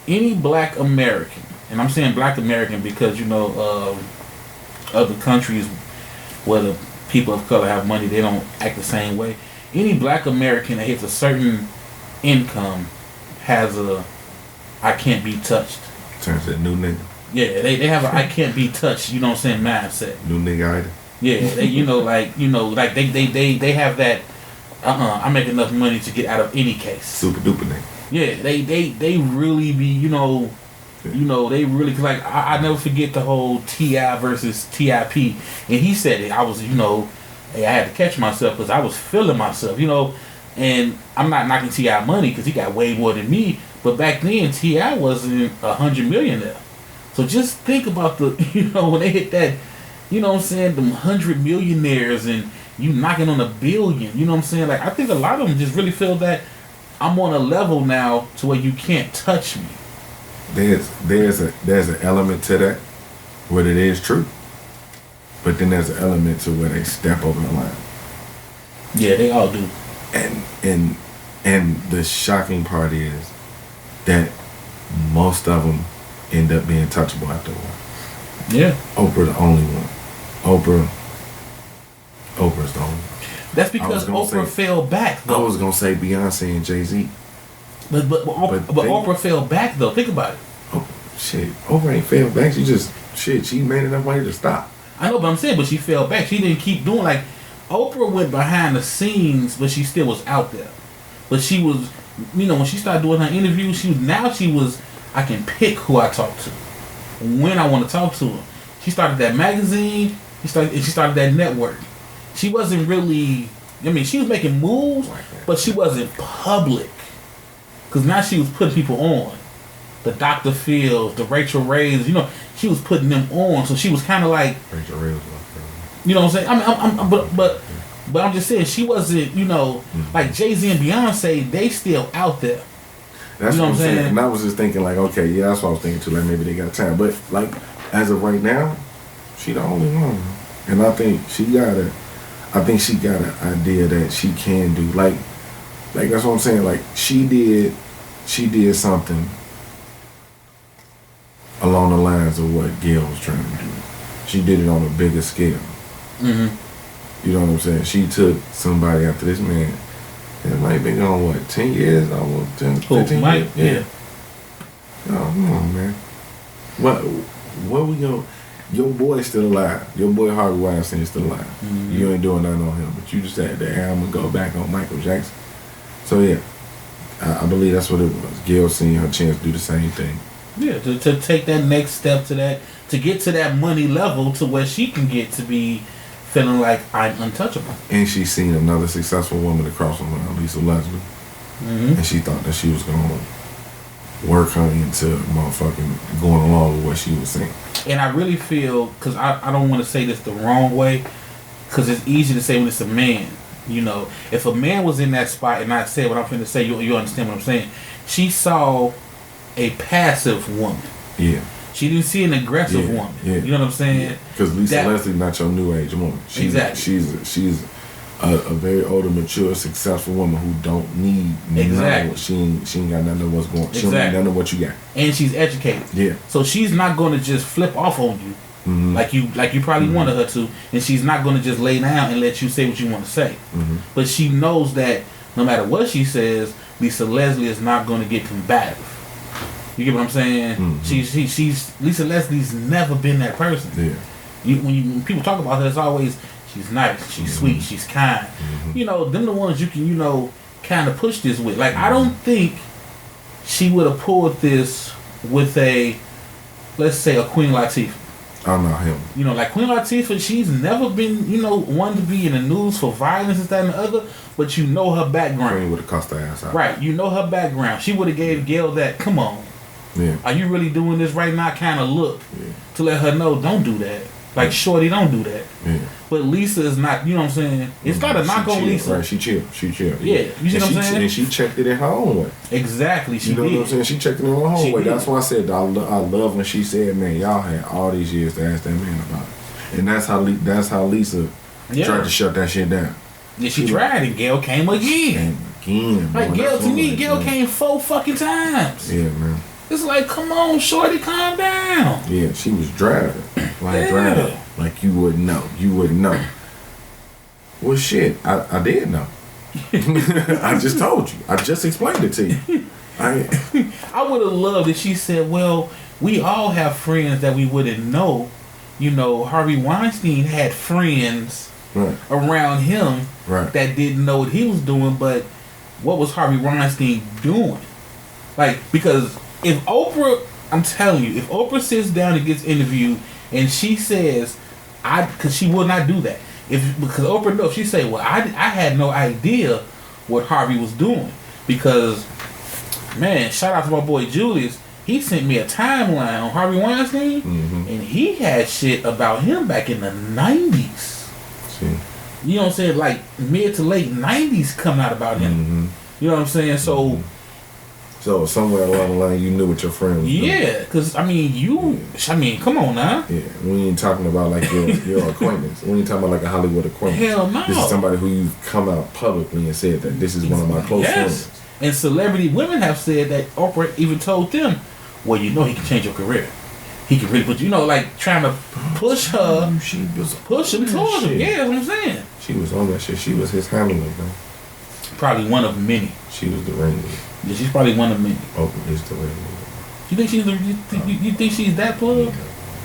Any black American, and I'm saying black American because, other countries where the people of color have money, they don't act the same way. Any black American that hits a certain income has a I can't be touched. Turns to new nigga. Yeah, they have a I can't be touched, mindset. New nigga item. Yeah, they they have that. I make enough money to get out of any case. Super duper nigga. Yeah, they really be they really like I never forget the whole T.I. versus TIP, and he said it. I was hey, I had to catch myself because I was feeling myself, and I'm not knocking T.I. money because he got way more than me, but back then T.I. wasn't 100 millionaire. So just think about the when they hit that. Them 100 millionaires and you knocking on $1 billion. Like I think a lot of them just really feel that I'm on a level now to where you can't touch me. There's an element to that where it is true, but then there's an element to where they step over the line. Yeah, they all do. And the shocking part is that most of them end up being touchable after a while. Yeah. Oprah the only one. Oprah's the only one. That's because Oprah fell back, though. I was gonna say Beyonce and Jay-Z. But Oprah fell back, though. Think about it. Oh, shit. Oprah ain't fell back. She made enough money to stop. I know, but I'm saying, but she fell back. She didn't keep doing like Oprah went behind the scenes, but she still was out there. But she was, when she started doing her interviews, she was. I can pick who I talk to, when I want to talk to her. She started that magazine. She started that network. She wasn't really. She was making moves, but she wasn't public. Because now she was putting people on. The Dr. Phils, the Rachel Rays, she was putting them on. So she was kind of like. Rachel Ray was my friend. You know what I'm saying? But I'm just saying she wasn't. Like Jay-Z and Beyonce, they still out there. That's what I'm saying. And I was just thinking like, okay, yeah, that's what I was thinking too. Like maybe they got time, but like as of right now, she the only one, and I think she got an idea that she can do. Like that's what I'm saying. Like she did something along the lines of what Gayle was trying to do. She did it on a bigger scale. Mm-hmm. You know what I'm saying? She took somebody after this man. It might be going 10 years, almost 10, 15 years. Yeah. Oh, come on, man. What we go? Your boy's still alive. Your boy Harvey Weinstein is still alive. Mm-hmm. You ain't doing nothing on him, but you just said that I'm gonna go back on Michael Jackson. So yeah, I believe that's what it was. Gayle seen her chance to do the same thing. Yeah, to take that next step to get to that money level to where she can get to be feeling like I'm untouchable. And she seen another successful woman across from her, Lisa Leslie. Mm-hmm. And she thought that she was going to work her into motherfucking going along with what she was saying. And I really feel, because I don't want to say this the wrong way, because it's easy to say when it's a man. If a man was in that spot and I said what I'm finna say, you understand what I'm saying. She saw a passive woman. Yeah. She didn't see an aggressive woman. Yeah. You know what I'm saying? Because Lisa Leslie not your new age woman. Exactly. She's a very older, mature, successful woman who don't need exactly. She ain't got none of what's going on. Exactly. She don't need none of what you got. And she's educated. Yeah. So she's not going to just flip off on you. Mm-hmm. Like you probably mm-hmm. wanted her to, and she's not going to just lay down and let you say what you want to say. Mm-hmm. But she knows that no matter what she says, Lisa Leslie is not going to get combative. You get what I'm saying? Mm-hmm. She's Lisa Leslie's never been that person. Yeah. When people talk about her, it's always she's nice, she's mm-hmm. sweet, she's kind. Mm-hmm. Them the ones you can kind of push this with. Like mm-hmm. I don't think she would have pulled this with let's say a Queen Latifah. I'm not him. Like Queen Latifah, she's never been, one to be in the news for violence and that and the other, but her background. Queen would have cussed her ass out. Right, her background. She would have gave Gayle that, come on. Yeah. Are you really doing this right now? Kind of look Yeah. to let her know, don't do that. Like, shorty, don't do that. Yeah. But Lisa is not, you know what I'm saying? It's got a knock on chill, Lisa. Right, she chill. Yeah, you see what I'm saying? And she checked it in her own way. Exactly, she You know did. what I'm saying? She checked it in her own She way. did. That's why I said I love when she said, man, y'all had all these years to ask that man about it. And that's how Lisa tried to shut that shit down. Yeah, she tried and Gayle came again. Again, Like, man, Gayle, that's to what me, I'm Gayle like, came 4 fucking times. Yeah, man. It's like, come on, shorty, calm down. Yeah, she was driving. Like, Yeah. driving. Like, you wouldn't know. You wouldn't know. Well, shit, I did know. I just told you. I just explained it to you. I would have loved if she said, well, we all have friends that we wouldn't know. You know, Harvey Weinstein had friends right, around him right. that didn't know what he was doing, but what was Harvey Weinstein doing? Like, because if Oprah, I'm telling you, if Oprah sits down and gets interviewed and she says, because she will not do that. Because Oprah knows, she say, well, I had no idea what Harvey was doing. Because, man, shout out to my boy Julius. He sent me a timeline on Harvey Weinstein, and he had shit about him back in the 90s. See. You know what I'm saying? Like, mid to late 90s coming out about him. You know what I'm saying? So, So somewhere along the line, you knew what your friend was doing. yeah, because, I mean, come on now. Yeah, we ain't talking about like your acquaintance. We ain't talking about like a Hollywood acquaintance. Hell no. This is somebody who you come out publicly and said that this is one of my close friends. And celebrity women have said that Oprah even told them, well, you know he can change your career. He can really put, you know, like trying to push her, She was push him towards him. Yeah, that's what I'm saying. She was on that shit. She was his handler, man. Probably one of many. She was the ringleader. Yeah, she's probably one of many. Oprah is the ringleader. You think she's you think she's that plug?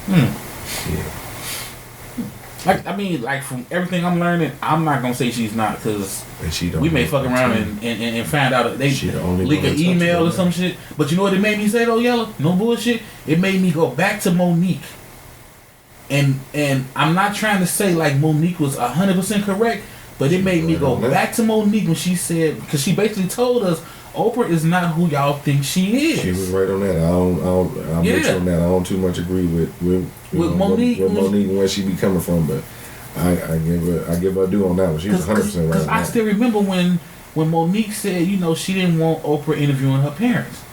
Yeah. Like from everything I'm learning, I'm not gonna say she's not, because we may fuck around and find out that they leak an email or some shit. But you know what it made me say though, Yellow? No bullshit. It made me go back to Monique. And I'm not trying to say like Monique was 100% correct, but it made me go back to Monique when she said, because she basically told us Oprah is not who y'all think she is. She was right on that. I'm with you on that. I don't too much agree with Monique. With Monique and where she be coming from, but I give her a due on that one. She was 100% right. Because I still remember when Monique said, you know, she didn't want Oprah interviewing her parents,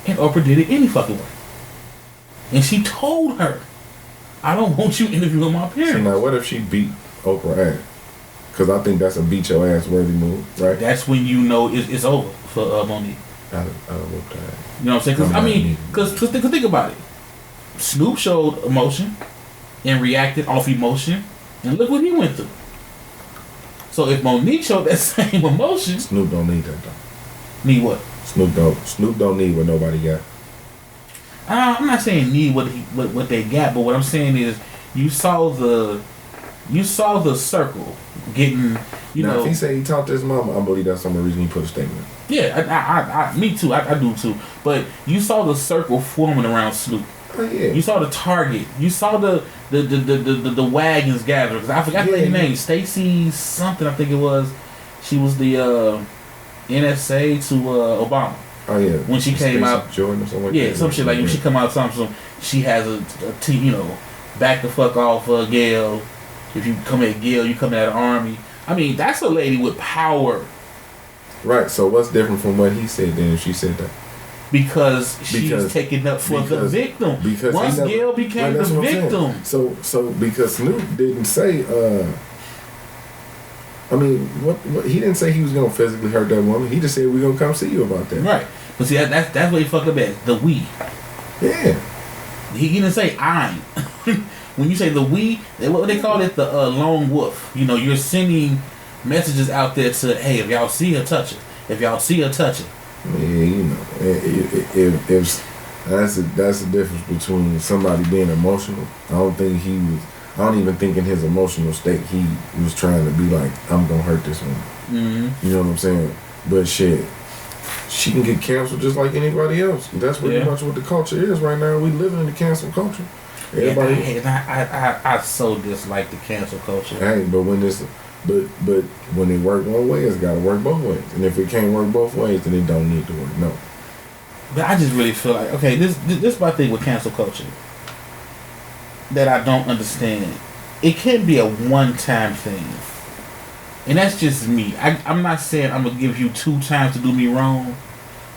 and Oprah did it any fucking way. And she told her, I don't want you interviewing my parents. So now, what if she beat Oprah ass? Because I think that's a beat your ass worthy move, right? That's when you know it's over for Monique. I don't know that. You know what I'm saying? Because think about it. Snoop showed emotion and reacted off emotion, and look what he went through. So if Monique showed that same emotion, Snoop don't need that though. Need what? Snoop don't need what nobody got. I'm not saying need what they got, but what I'm saying is you saw the circle getting, you know. If he say he talked to his mama, I believe that's some of the reason he put a statement. Yeah, me too. I do too. But you saw the circle forming around Snoop. Oh, yeah. You saw the target. You saw the wagons gathering. Because I forgot her name. Stacey something, I think it was. She was the NSA to Obama. Oh yeah. When she came out, Jordan or something like that. Some shit like when she come out, something. She has a team, you know, back the fuck off Gayle. If you come at Gayle, you come at an army. I mean, that's a lady with power. Right. So what's different from what he said then if she said that? Because she's taking up for the victim. Because once Gayle became the victim. So because Snoop didn't say I mean, what he didn't say he was gonna physically hurt that woman. He just said we're gonna come see you about that. Right. But see that's what he fucked up at. The we. Yeah. He didn't say I'm. When you say the we, what they call it, the lone wolf. You know, you're sending messages out there to, hey, if y'all see her, touch it. If y'all see her, touch it. Yeah, you know, if that's the difference between somebody being emotional. I don't even think in his emotional state he was trying to be like, I'm gonna hurt this woman. Mm-hmm. You know what I'm saying? But shit, she can get canceled just like anybody else. That's pretty much what the culture is right now. We living in the cancel culture. Everybody, I so dislike the cancel culture. Hey, but when it work one way, it's got to work both ways. And if it can't work both ways, then it don't need to work. No. But I just really feel like, okay, this is my thing with cancel culture that I don't understand. It can't be a one-time thing. And that's just me. I'm not saying I'm going to give you 2 times to do me wrong.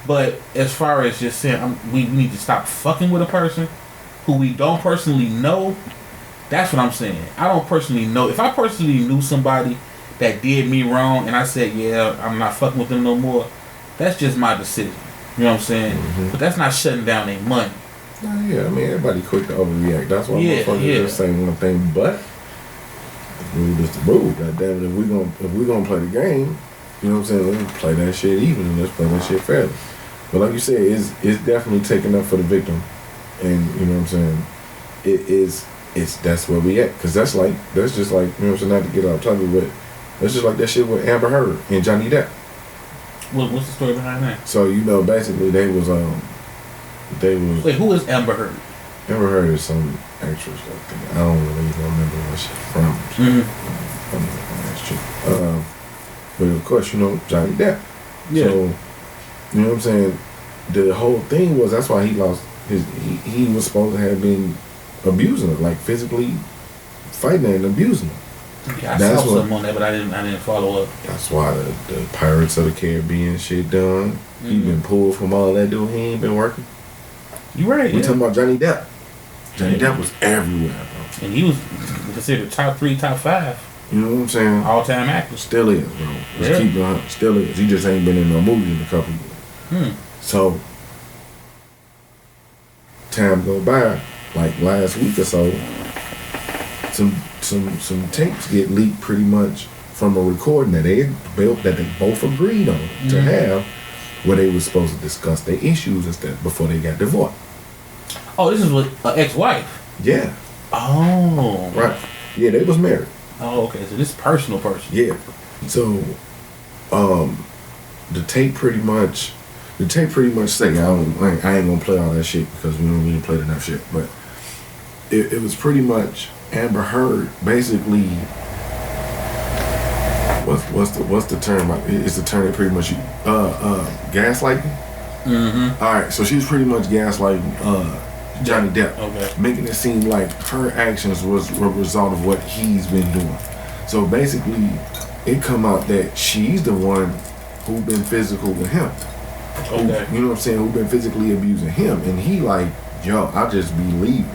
But as far as just saying we need to stop fucking with a person who we don't personally know, that's what I'm saying. I don't personally know. If I personally knew somebody that did me wrong and I said, yeah, I'm not fucking with them no more, that's just my decision. You know what I'm saying? Mm-hmm. But that's not shutting down their money. Yeah, I mean, everybody quick to overreact. That's why motherfuckers just say one thing, but the rule is the rule. Goddamn it, if we gonna play the game, you know what I'm saying? Let's play that shit even and let's play that shit fairly. But like you said, it's definitely taking up for the victim, and you know what I'm saying? That's where we at, cause that's just like, you know what I'm saying? Not to get off topic, but that's just like that shit with Amber Heard and Johnny Depp. What's the story behind that? So you know, basically they was. Wait, who is Amber Heard? Amber Heard is some actress. I think. I don't really remember where she's from. But of course, you know Johnny Depp. Yeah. So you know what I'm saying. The whole thing was that's why he lost his. He was supposed to have been abusing her, like physically fighting her and abusing her. Yeah, I saw something on that, but I didn't follow up. That's why the Pirates of the Caribbean shit done. Mm-hmm. He been pulled from all that dude. He ain't been working. You right. We talking about Johnny Depp. Johnny Depp was everywhere, bro. And he was considered top 3, top 5. You know what I'm saying? All-time actor. Still is, bro. Just keep going. Still is. He just ain't been in no movies in a couple years. So, time go by, like last week or so, some tapes get leaked pretty much from a recording that they both agreed on to have, where they were supposed to discuss their issues and stuff before they got divorced. Oh, this is with an ex-wife? Yeah. Oh. Right. Yeah, they was married. Oh, okay. So this is personal person. Yeah. So, the tape pretty much say, I ain't gonna play all that shit because we don't really play enough shit, but it was pretty much Amber Heard basically. What's the term? It's the term that pretty much gaslighting. Mm-hmm. All right, so she's pretty much gaslighting Johnny Depp, making it seem like her actions was a result of what he's been doing. So basically, it come out that she's the one who been physical with him. Okay. You know what I'm saying? Who been physically abusing him, and he like, yo, I'll just be leaving.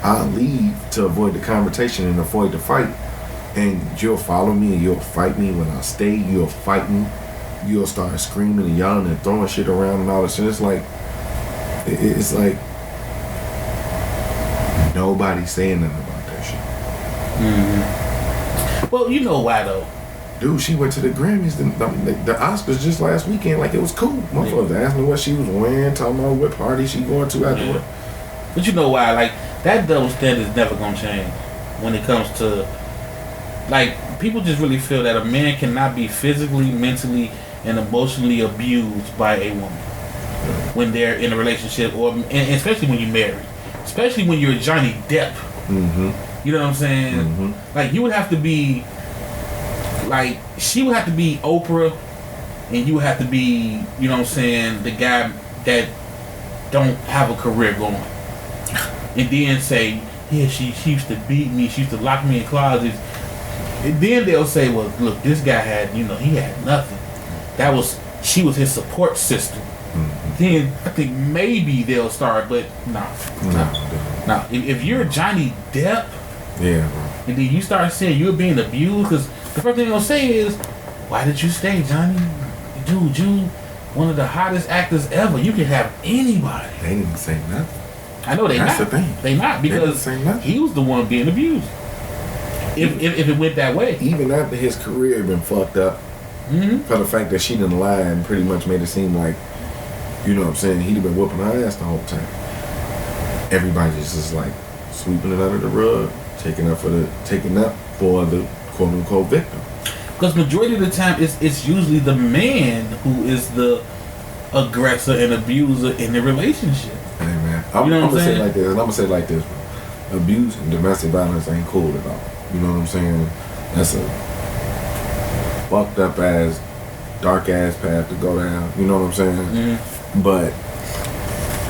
I'll leave to avoid the confrontation and avoid the fight. And you'll follow me and you'll fight me. When I stay, you'll fight me. You'll start screaming and yelling and throwing shit around and all this shit. It's like nobody's saying nothing about that shit. Mm-hmm. Well, you know why though. Dude, she went to the Grammys, the Oscars just last weekend, like it was cool. Motherfuckers asking me what she was wearing, talking about what party she going to after. But you know why? Like, that double standard is never gonna change when it comes to, like, people just really feel that a man cannot be physically, mentally, and emotionally abused by a woman when they're in a relationship, and especially when you're married, especially when you're Johnny Depp. Mm-hmm. You know what I'm saying? Mm-hmm. Like, you would have to be. Like, she would have to be Oprah, and you would have to be, you know what I'm saying, the guy that don't have a career going. And then say, yeah, she used to beat me, she used to lock me in closets. And then they'll say, well, look, this guy had, you know, he had nothing. She was his support system. Mm-hmm. Then I think maybe they'll start, but no. If you're Johnny Depp, yeah, bro. And then you start saying you're being abused, because the first thing they're gonna say is, why did you stay, Johnny? Dude, you one of the hottest actors ever. You can have anybody. They didn't say nothing. I know they That's not. The thing. They not, because he was the one being abused. If it went that way. Even after his career had been fucked up, for the fact that she didn't lie and pretty much made it seem like, you know what I'm saying, he'd have been whooping her ass the whole time. Everybody just is like sweeping it under the rug, taking up for the quote unquote victim. Because majority of the time it's usually the man who is the aggressor and abuser in the relationship. Hey man, I'm gonna say it like this, and I'm gonna say it like this, bro. Abuse and domestic violence ain't cool at all. You know what I'm saying? That's a fucked up ass, dark ass path to go down. You know what I'm saying? Mm-hmm. But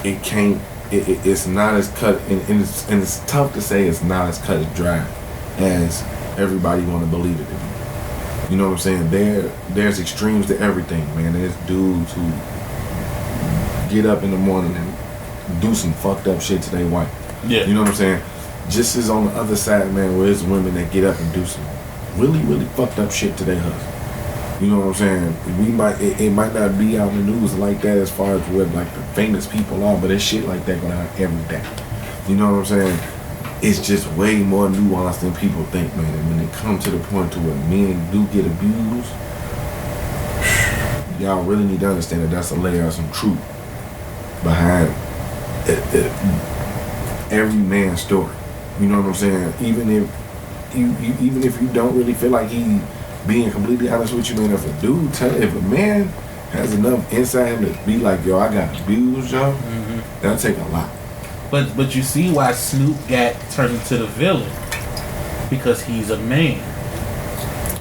it can't. It's not as cut, and it's tough to say it's not as cut and dry as everybody want to believe it to be. You know what I'm saying? There's extremes to everything, man. There's dudes who get up in the morning and do some fucked up shit to their wife. Yeah. You know what I'm saying? Just as on the other side, man, where there's women that get up and do some really, really fucked up shit to their husband. You know what I'm saying? It might not be out in the news like that as far as what like the famous people are, but there's shit like that going on every day. You know what I'm saying? It's just way more nuanced than people think, man. And when it comes to the point to where men do get abused, y'all really need to understand that that's a layer of some truth behind every man's story. You know what I'm saying? Even if you don't really feel like he being completely honest with you, man, if a man has enough inside him to be like, yo, I got abused, yo, that'll take a lot. But you see why Snoop got turned into the villain, because he's a man.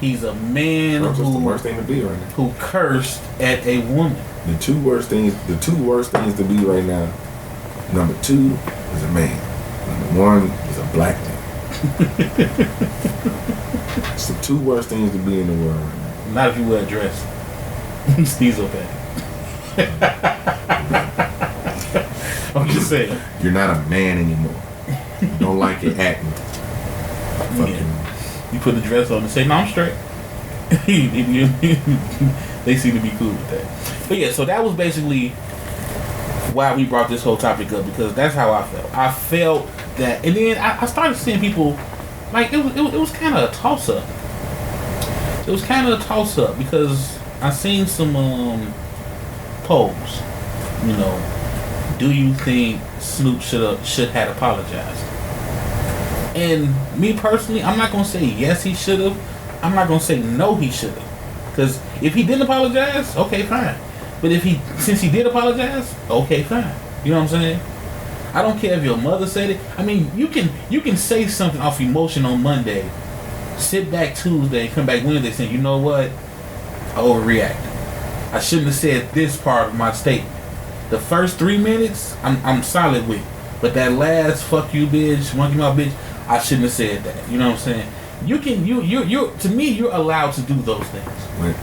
He's a man That's the worst thing to be right now. Who cursed at a woman. The two worst things to be right now. Number 2 is a man. Number 1 is a black man. It's the 2 worst things to be in the world right now. Not if you wear a dress. Stezo I'm just saying. You're not a man anymore. You don't like it acting. You put the dress on and say, no, I'm straight. They seem to be cool with that. But yeah, so that was basically why we brought this whole topic up, because that's how I felt. I felt that, and then I started seeing people, like, it was kind of a toss-up. It was kind of a toss-up, because I seen some polls, you know, do you think Snoop should have apologized? And me personally, I'm not going to say yes he should have. I'm not going to say no he should have. Because if he didn't apologize, okay, fine. But since he did apologize, okay, fine. You know what I'm saying? I don't care if your mother said it. I mean, you can say something off emotion on Monday, sit back Tuesday, and come back Wednesday saying, you know what? I overreacted. I shouldn't have said this part of my statement. The first 3 minutes, I'm solid with. But that last fuck you bitch, monkey mouth bitch, I shouldn't have said that. You know what I'm saying? You're to me, you're allowed to do those things. When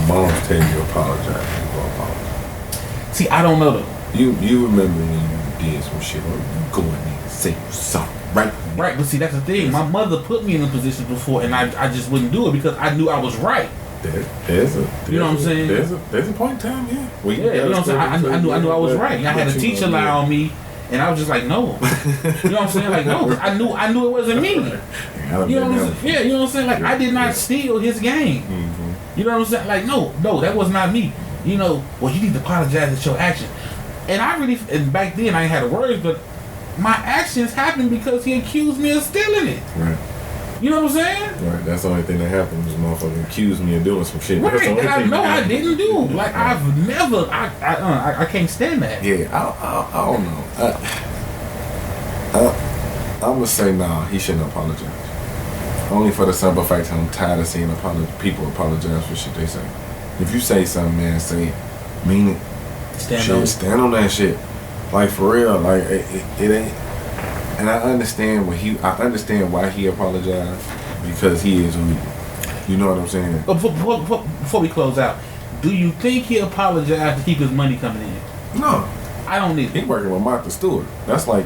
moms tell you to apologize, you go apologize. See, I don't know though. You remember when you did some shit, or you go in there and say you're sorry, right? Right, but see, that's the thing. My mother put me in a position before, and I just wouldn't do it because I knew I was right. There's you know what I'm saying? There's a point in time, yeah. Yeah, you know what I'm saying? I knew I was right. I had a teacher lie on me, and I was just like, no. You know what I'm saying? Like, no, I knew it wasn't me. You know what I'm saying? Yeah, you know what I'm saying? Like, I did not steal his game. You know what I'm saying? Like, no, that was not me. You know, well, you need to apologize for your actions. And back then I ain't had the words, but my actions happened because he accused me of stealing it. Right. You know what I'm saying? Right. That's the only thing that happened. This motherfucker accused me of doing some shit. Right. That I know I didn't do. Like, right. I've never. I can't stand that. Yeah. I don't know. I'm gonna say nah. He shouldn't apologize. Only for the simple fact that I'm tired of seeing people apologize for shit they say. If you say something, man, say it. Mean it. Stand on that shit. Like, for real. Like, it ain't. And I understand why he apologized, because he is who he is. You know what I'm saying? But before we close out, do you think he apologized to keep his money coming in? No. I don't need it. He working with Martha Stewart. That's like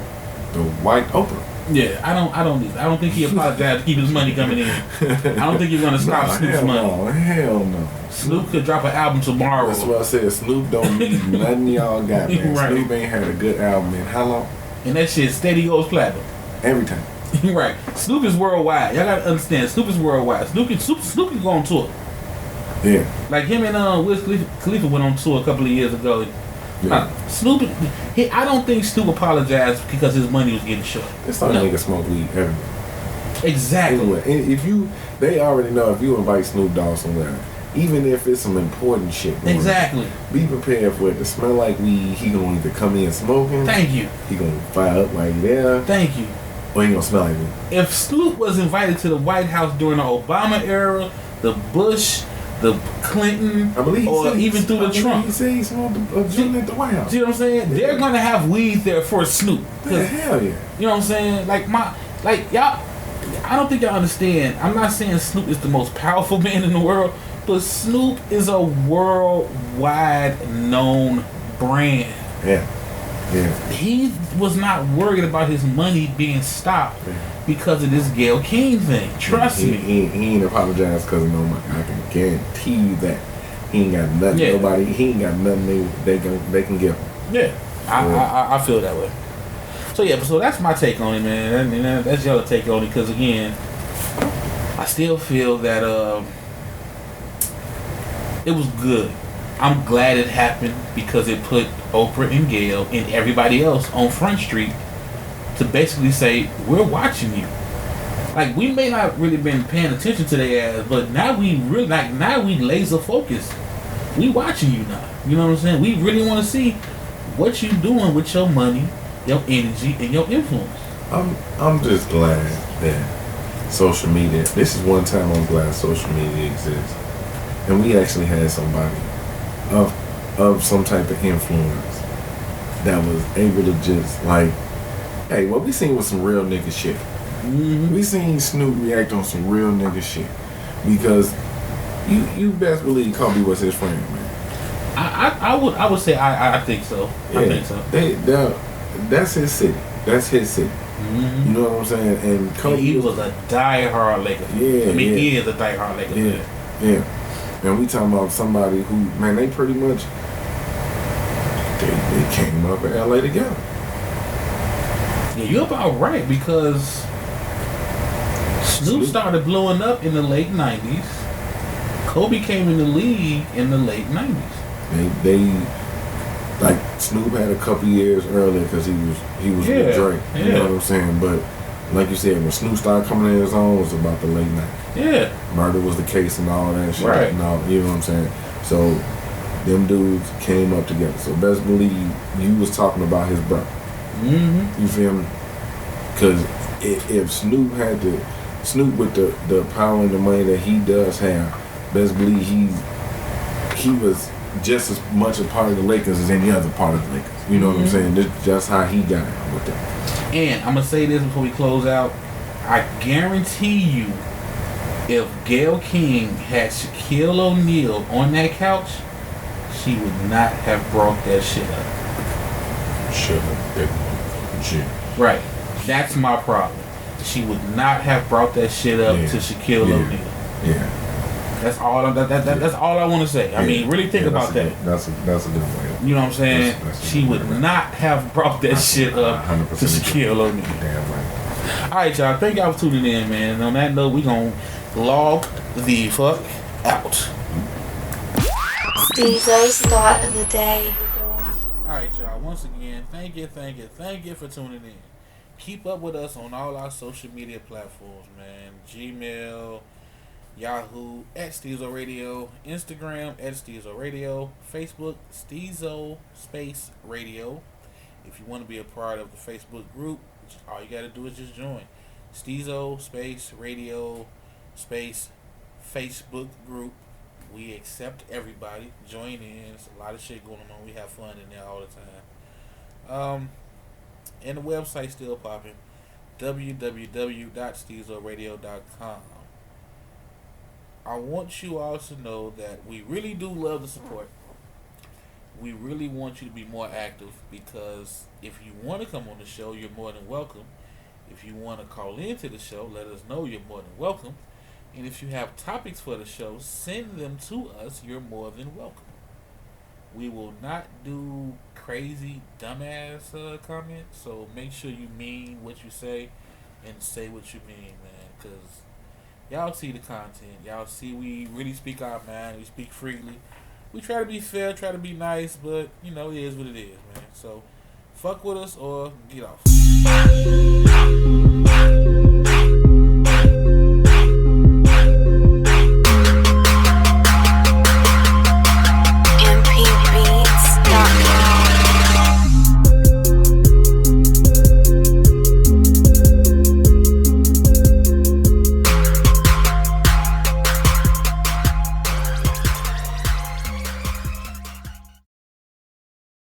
the white Oprah. Yeah, I don't need it. I don't think he apologized to keep his money coming in. I don't think he's gonna stop Snoop's money. Hell no. Snoop could drop an album tomorrow. That's what I said. Snoop don't need nothing y'all got, man. Right. Snoop ain't had a good album in how long? And that shit steady goes platinum. Every time. Right. Snoop is worldwide. Y'all gotta understand. Snoop is worldwide. Snoop can go on tour. Yeah. Like him and Wiz Khalifa went on tour a couple of years ago. Yeah. Snoop, I don't think Snoop apologized because his money was getting short. It's like nigga smoke weed everywhere. Exactly. Anyway, they already know if you invite Snoop Dogg somewhere, even if it's some important shit. Exactly. Be prepared for it to smell like weed. He gonna either come in smoking. Thank you. He gonna fire up right there. Thank you. Or he gonna smell like weed. If Snoop was invited to the White House during the Obama era, the Bush, the Clinton, I believe or even through the Trump. He said he smoked a joint at the White House. See what I'm saying? They're gonna have weed there for Snoop. Yeah, hell yeah. You know what I'm saying? Y'all, I don't think y'all understand. I'm not saying Snoop is the most powerful man in the world, but Snoop is a worldwide known brand. Yeah. Yeah. He was not worried about his money being stopped because of this Gayle King thing. Trust me. He ain't apologized because of no money. I can guarantee you that. He ain't got nothing. Yeah. Nobody. He ain't got nothing they can give him. Yeah. I feel that way. So yeah, so that's my take on it, man. And that's y'all take on it because again, I still feel that it was good. I'm glad it happened because it put Oprah and Gayle and everybody else on Front Street to basically say, we're watching you. Like, we may not really been paying attention to their ass, but now we really, now we laser focused. We watching you now. You know what I'm saying? We really want to see what you doing with your money, your energy, and your influence. I'm just glad that social media, this is one time I'm glad social media exists. And we actually had somebody of some type of influence that was able to just like, hey, what we seen was some real nigga shit. Mm-hmm. We seen Snoop react on some real nigga shit because you best believe Kobe was his friend, man. I would say I think so. Yeah, I think so. That's his city. That's his city. Mm-hmm. You know what I'm saying? And Kobe he was a diehard Laker. Yeah, he is a diehard Laker. Yeah. And we talking about somebody who, man, they pretty much they came up in LA together. Yeah, you're about right because Snoop started blowing up in the late 90s. Kobe came in the league in the late 90s. They like Snoop had a couple years earlier because he was with Drake. You know what I'm saying? But like you said, when Snoop started coming in his own, it was about the late 90s. Yeah. Murder was the case and all that shit. Right. And all, you know what I'm saying? So, them dudes came up together. So, best believe you was talking about his brother. Mm-hmm. You feel me? Because if Snoop had Snoop with the power and the money that he does have, best believe he was just as much a part of the Lakers as any other part of the Lakers. You know what I'm saying? That's just how he got with that. And I'm going to say this before we close out. I guarantee you, if Gayle King had Shaquille O'Neal on that couch, she would not have brought that shit up. Shut up, that motherfucking shit. Right. That's my problem. She would not have brought that shit up to Shaquille O'Neal. Yeah. That's all. That's all I want to say. I mean, really think about that. That's a good way. You know what I'm saying? She would not have brought that shit up to Shaquille O'Neal. Damn right. All right, y'all. Thank y'all for tuning in, man. And on that note, we gonna log the fuck out. Stezo's Thought of the Day. Alright, y'all. Once again, thank you for tuning in. Keep up with us on all our social media platforms, man. Gmail, Yahoo, @Stezo Radio, Instagram, @Stezo Radio, Facebook, Stezo Space Radio. If you want to be a part of the Facebook group, all you got to do is just join. Stezo Space Radio Space Facebook group. We accept everybody. Join in. There's a lot of shit going on. We have fun in there all the time. And the website's still popping. www.stezoradio.com. I want you all to know that we really do love the support. We really want you to be more active because if you want to come on the show, you're more than welcome. If you want to call into the show, let us know. You're more than welcome. And if you have topics for the show, send them to us. You're more than welcome. We will not do crazy, dumbass comments. So make sure you mean what you say and say what you mean, man. Because y'all see the content. Y'all see we really speak our mind. We speak freely. We try to be fair, try to be nice, but, you know, it is what it is, man. So fuck with us or get off.